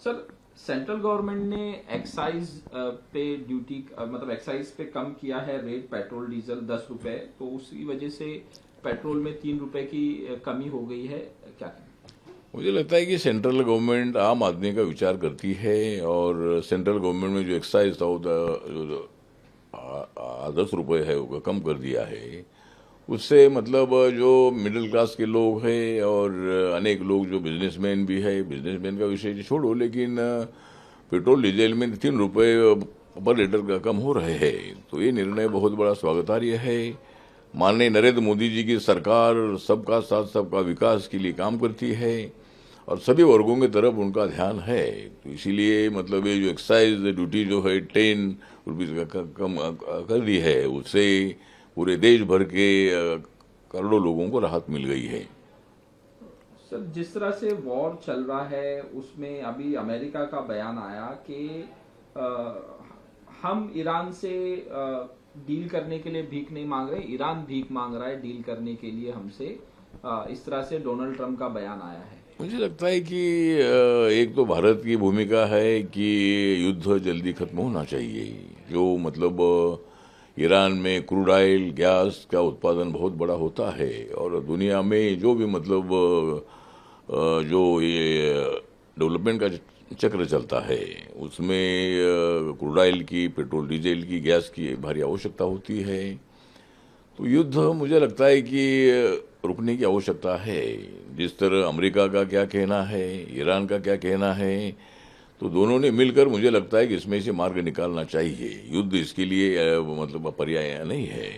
Sir, central government ने excise पे duty मतलब एक्साइज पे कम किया है रेट पेट्रोल डीजल 10 रुपए, तो उसी वजह से पेट्रोल में 3 रुपए की कमी हो गई है। क्या कहें? मुझे लगता है कि सेंट्रल गवर्नमेंट आम आदमी का विचार करती है। और सेंट्रल गवर्नमेंट में जो एक्साइज था वो 10 रुपये है वो कम कर दिया है। उससे मतलब जो मिडिल क्लास के लोग हैं और अनेक लोग जो बिजनेसमैन भी है, बिजनेसमैन का विषय छोड़ो, लेकिन पेट्रोल डीजल में 3 रुपये पर लीटर का कम हो रहे हैं। तो ये निर्णय बहुत बड़ा स्वागतार्ह है। माननीय नरेंद्र मोदी जी की सरकार सबका साथ सबका विकास के लिए काम करती है और सभी वर्गों की तरफ उनका ध्यान है। तो इसीलिए मतलब ये जो एक्साइज ड्यूटी जो है 10 रुपीज का कम कर दी है, उससे पूरे देश भर के करोड़ों लोगों को राहत मिल गई है। सर, जिस तरह से वॉर चल रहा है उसमें अभी अमेरिका का बयान आया कि हम ईरान से डील करने के लिए भीख नहीं मांग रहे, ईरान भीख मांग रहा है डील करने के लिए हमसे। इस तरह से डोनाल्ड ट्रंप का बयान आया है। मुझे लगता है कि एक तो भारत की भूमिका है कि युद्ध जल्दी खत्म होना चाहिए। जो मतलब ईरान में क्रूड ऑयल गैस का उत्पादन बहुत बड़ा होता है और दुनिया में जो भी मतलब जो ये डेवलपमेंट का चक्र चलता है उसमें क्रूड ऑयल की, पेट्रोल डीजल की, गैस की भारी आवश्यकता होती है। तो युद्ध मुझे लगता है कि रुकने की आवश्यकता है। जिस तरह अमेरिका का क्या कहना है, ईरान का क्या कहना है, तो दोनों ने मिलकर मुझे लगता है कि इसमें से मार्ग निकालना चाहिए। युद्ध इसके लिए मतलब पर्याय नहीं है।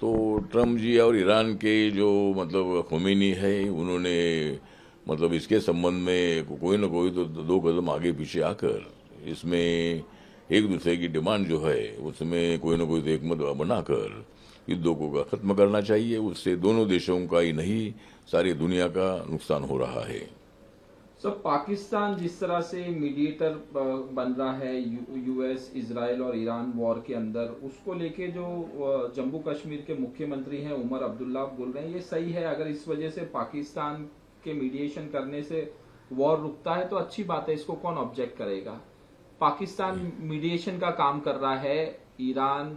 तो ट्रम्प जी और ईरान के जो मतलब खोमेनी है, उन्होंने मतलब इसके संबंध में कोई ना कोई तो 2 कदम आगे पीछे आकर इसमें एक दूसरे की डिमांड जो है उसमें कोई ना कोई तो एकमत बनाकर युद्धों को खत्म करना चाहिए। उससे दोनों देशों का ही नहीं, सारी दुनिया का नुकसान हो रहा है। सब पाकिस्तान जिस तरह से मीडिएटर बन रहा है यूएस, इजराइल और ईरान वॉर के अंदर, उसको लेके जो जम्मू कश्मीर के मुख्यमंत्री हैं उमर अब्दुल्ला बोल रहे हैं ये सही है। अगर इस वजह से पाकिस्तान के मीडिएशन करने से वॉर रुकता है तो अच्छी बात है, इसको कौन ऑब्जेक्ट करेगा। पाकिस्तान मीडिएशन का काम कर रहा है ईरान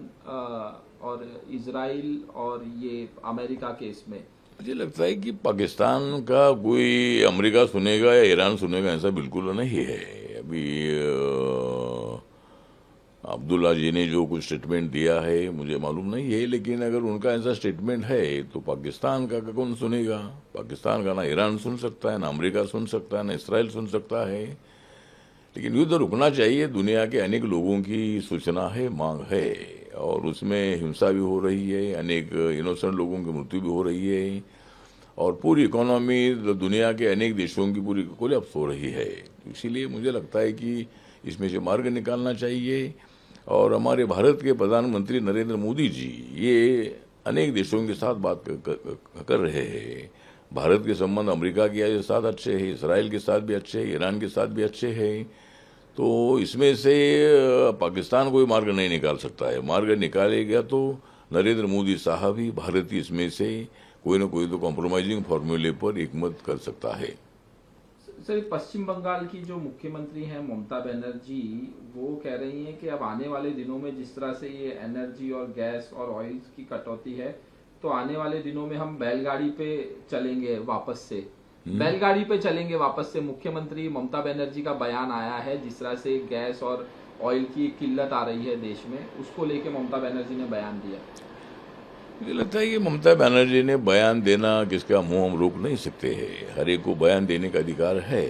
और इजराइल और ये अमेरिका के इसमें। मुझे लगता है कि पाकिस्तान का कोई अमेरिका सुनेगा या ईरान सुनेगा ऐसा बिल्कुल नहीं है। अभी अब्दुल्ला जी ने जो कुछ स्टेटमेंट दिया है मुझे मालूम नहीं है, लेकिन अगर उनका ऐसा स्टेटमेंट है तो पाकिस्तान का कौन सुनेगा। पाकिस्तान का ना ईरान सुन सकता है, ना अमेरिका सुन सकता है, ना इसराइल सुन सकता है। लेकिन युद्ध रुकना चाहिए। दुनिया के अनेक लोगों की सूचना है, मांग है और उसमें हिंसा भी हो रही है, अनेक इनोसेंट लोगों की मृत्यु भी हो रही है और पूरी इकोनॉमी दुनिया के अनेक देशों की पूरी कोलैप्स हो रही है। इसीलिए मुझे लगता है कि इसमें से मार्ग निकालना चाहिए। और हमारे भारत के प्रधानमंत्री नरेंद्र मोदी जी ये अनेक देशों के साथ बात कर रहे हैं। भारत के संबंध अमेरिका के साथ अच्छे हैं, इसराइल के साथ भी अच्छे हैं, ईरान के साथ भी अच्छे हैं। तो इसमें से पाकिस्तान कोई मार्ग नहीं निकाल सकता है। मार्ग निकालेगा तो नरेंद्र मोदी साहब ही, भारत ही इसमें से कोई ना कोई तो कॉम्प्रोमाइजिंग फॉर्मूले पर एकमत कर सकता है। सर, पश्चिम बंगाल की जो मुख्यमंत्री हैं ममता बनर्जी, वो कह रही हैं कि अब आने वाले दिनों में जिस तरह से ये एनर्जी और गैस और ऑयल की कटौती है, तो आने वाले दिनों में हम बैलगाड़ी पे चलेंगे वापस से। बैलगाड़ी पे चलेंगे वापस से। मुख्यमंत्री ममता बनर्जी का बयान आया है, जिस तरह से गैस और ऑयल की किल्लत आ रही है देश में, उसको लेके ममता बनर्जी ने बयान दिया। मुझे लगता है कि ममता बनर्जी ने बयान देना, किसका मुंह हम रोक नहीं सकते हैं। हर एक को बयान देने का अधिकार है,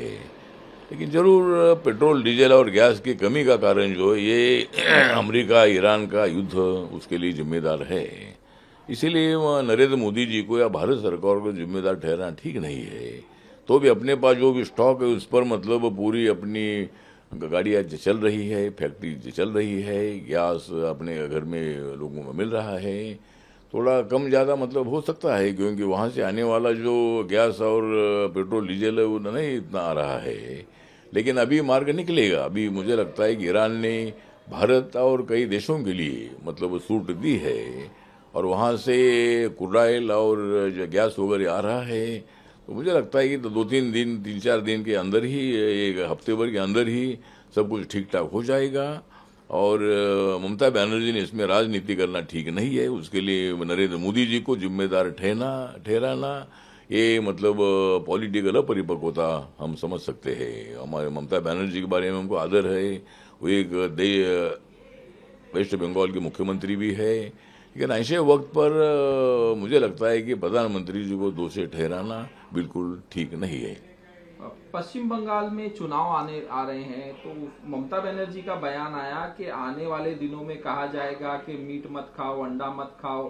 लेकिन जरूर पेट्रोल डीजल और गैस की कमी का कारण जो है ये अमेरिका ईरान का युद्ध उसके लिए जिम्मेदार है। इसीलिए नरेंद्र मोदी जी को या भारत सरकार को जिम्मेदार ठहराना ठीक नहीं है। तो भी अपने पास जो भी स्टॉक है उस पर मतलब पूरी अपनी गाड़ियाँ चल रही है, फैक्ट्री चल रही है, गैस अपने घर में लोगों को मिल रहा है। थोड़ा कम ज़्यादा मतलब हो सकता है, क्योंकि वहाँ से आने वाला जो गैस और पेट्रोल डीजल है वो नहीं इतना आ रहा है। लेकिन अभी मार्ग निकलेगा। अभी मुझे लगता है कि ईरान ने भारत और कई देशों के लिए मतलब छूट दी है और वहाँ से क्रूड ऑयल और जो गैस वगैरह आ रहा है, तो मुझे लगता है कि तो 2-3 दिन 3-4 दिन के अंदर ही, एक हफ्ते भर के अंदर ही सब कुछ ठीक ठाक हो जाएगा। और ममता बनर्जी ने इसमें राजनीति करना ठीक नहीं है। उसके लिए नरेंद्र मोदी जी को जिम्मेदार ठहराना ये मतलब पॉलिटिकल अपरिपक्वता हम समझ सकते हैं। हमारे ममता बनर्जी के बारे में हमको आदर है, वो एक वेस्ट बंगाल की मुख्यमंत्री भी है, लेकिन ऐसे वक्त पर मुझे लगता है कि प्रधानमंत्री जी को दोषी ठहराना बिल्कुल ठीक नहीं है। पश्चिम बंगाल में चुनाव आ रहे हैं, तो ममता बनर्जी का बयान आया कि आने वाले दिनों में कहा जाएगा कि मीट मत खाओ, अंडा मत खाओ,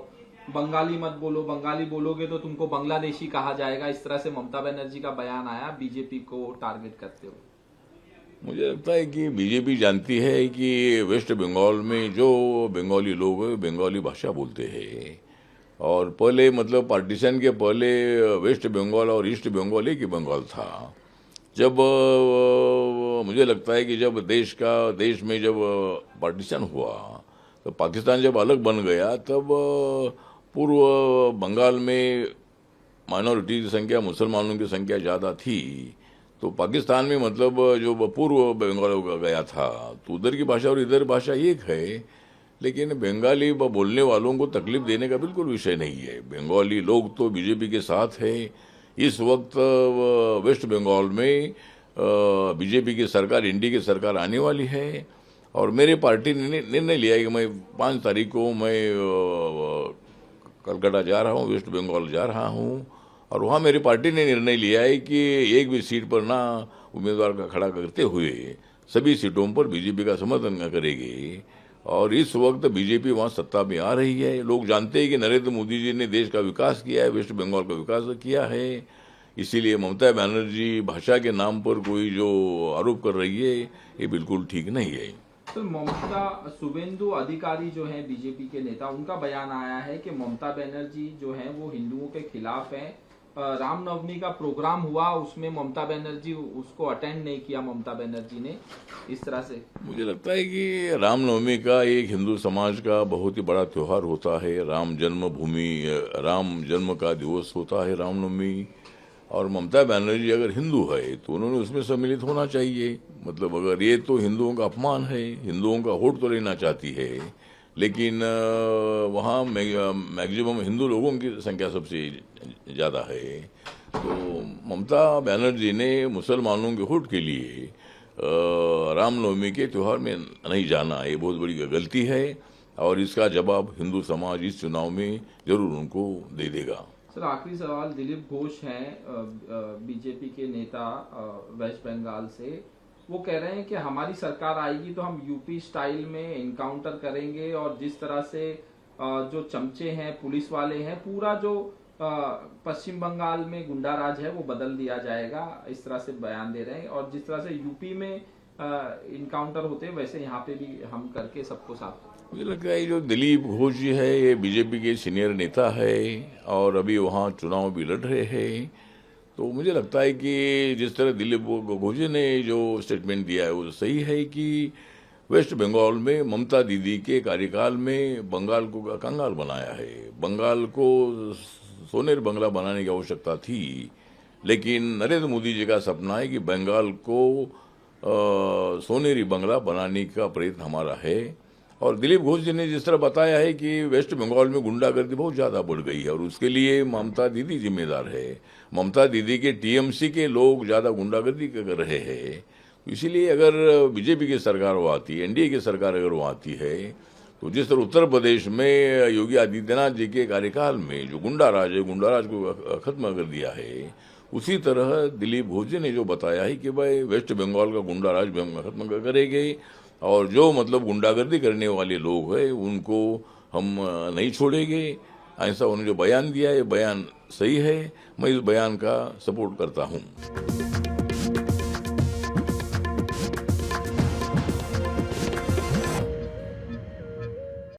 बंगाली मत बोलो, बंगाली बोलोगे तो तुमको बांग्लादेशी कहा जाएगा। इस तरह से ममता बनर्जी का बयान आया बीजेपी को टारगेट करते हुए। मुझे लगता है कि बीजेपी जानती है कि वेस्ट बंगाल में जो बंगाली लोग हैं बंगाली भाषा बोलते हैं, और पहले मतलब पार्टीशन के पहले वेस्ट बंगाल और ईस्ट बंगाल एक ही बंगाल था। जब मुझे लगता है कि जब देश में जब पार्टीशन हुआ, तो पाकिस्तान जब अलग बन गया, तब पूर्व बंगाल में माइनॉरिटी की संख्या, मुसलमानों की संख्या ज़्यादा थी। तो पाकिस्तान में मतलब जो पूर्व बंगाल गया था, तो उधर की भाषा और इधर भाषा एक है, लेकिन बंगाली बोलने वालों को तकलीफ देने का बिल्कुल विषय नहीं है। बंगाली लोग तो बीजेपी के साथ है। इस वक्त वेस्ट बंगाल में बीजेपी की सरकार, एनडीए की सरकार आने वाली है, और मेरे पार्टी ने निर्णय लिया है कि मैं 5 तारीख को मैं कलकत्ता जा रहा हूँ, वेस्ट बंगाल जा रहा हूँ, और वहाँ मेरी पार्टी ने निर्णय लिया है कि एक भी सीट पर ना उम्मीदवार का खड़ा करते हुए सभी सीटों पर बीजेपी का समर्थन करेगी। और इस वक्त बीजेपी वहाँ सत्ता में आ रही है। लोग जानते हैं कि नरेंद्र मोदी जी ने देश का विकास किया है, वेस्ट बंगाल का विकास किया है। इसीलिए ममता बनर्जी भाषा के नाम पर कोई जो आरोप कर रही है, ये बिल्कुल ठीक नहीं है। तो ममता, शुभेंदु अधिकारी जो हैं बीजेपी के नेता, उनका बयान आया है कि ममता बनर्जी जो है वो हिंदुओं के खिलाफ है। रामनवमी का प्रोग्राम हुआ, उसमें ममता बनर्जी उसको अटेंड नहीं किया, ममता बनर्जी ने। इस तरह से मुझे लगता है कि रामनवमी का एक हिंदू समाज का बहुत ही बड़ा त्योहार होता है। राम जन्म का दिवस होता है रामनवमी, और ममता बनर्जी अगर हिंदू है तो उन्होंने उसमें सम्मिलित होना चाहिए। मतलब अगर ये तो हिंदुओं का अपमान है, हिंदुओं का वोट तो लेना चाहती है, लेकिन वहाँ मैक्सिमम हिंदू लोगों की संख्या सबसे ज़्यादा है। तो ममता बनर्जी ने मुसलमानों के वोट के लिए रामनवमी के त्यौहार में नहीं जाना, ये बहुत बड़ी गलती है, और इसका जवाब हिंदू समाज इस चुनाव में जरूर उनको दे देगा। सर, आखिरी सवाल, दिलीप घोष हैं बीजेपी के नेता वेस्ट बंगाल से। वो कह रहे हैं कि हमारी सरकार आएगी तो हम यूपी स्टाइल में इनकाउंटर करेंगे, और जिस तरह से जो चमचे हैं, पुलिस वाले हैं, पूरा जो पश्चिम बंगाल में गुंडा राज है वो बदल दिया जाएगा। इस तरह से बयान दे रहे हैं, और जिस तरह से यूपी में इनकाउंटर होते हैं वैसे यहाँ पे भी हम करके सबको साफ। मुझे लगता है जो दिलीप घोष जी है, ये बीजेपी के सीनियर नेता है, और अभी वहाँ चुनाव भी लड़ रहे हैं। तो मुझे लगता है कि जिस तरह दिलीप घोष जी ने जो स्टेटमेंट दिया है वो सही है कि वेस्ट बंगाल में ममता दीदी के कार्यकाल में बंगाल को कंगाल बनाया है। बंगाल को सोनेर बंगला बनाने की आवश्यकता थी, लेकिन नरेंद्र मोदी जी का सपना है कि बंगाल को सोनेरी बंगला बनाने का प्रयत्न हमारा है। और दिलीप घोष जी ने जिस तरह बताया है कि वेस्ट बंगाल में गुंडागर्दी बहुत ज़्यादा बढ़ गई है, और उसके लिए ममता दीदी जिम्मेदार है। ममता दीदी के टीएमसी के लोग ज़्यादा गुंडागर्दी कर रहे हैं। तो इसीलिए अगर बीजेपी की सरकार वो आती है, एनडीए की सरकार अगर वो आती है, तो जिस तरह उत्तर प्रदेश में योगी आदित्यनाथ जी के कार्यकाल में जो गुंडा राज है, गुंडा राज को खत्म कर दिया है, उसी तरह दिलीप घोष जी ने जो बताया है कि भाई वेस्ट बंगाल का गुंडा राज भी हम खत्म करेंगे, और जो मतलब गुंडागर्दी करने वाले लोग हैं उनको हम नहीं छोड़ेंगे। ऐसा उन्होंने जो बयान दिया है, बयान सही है, मैं इस बयान का सपोर्ट करता हूँ।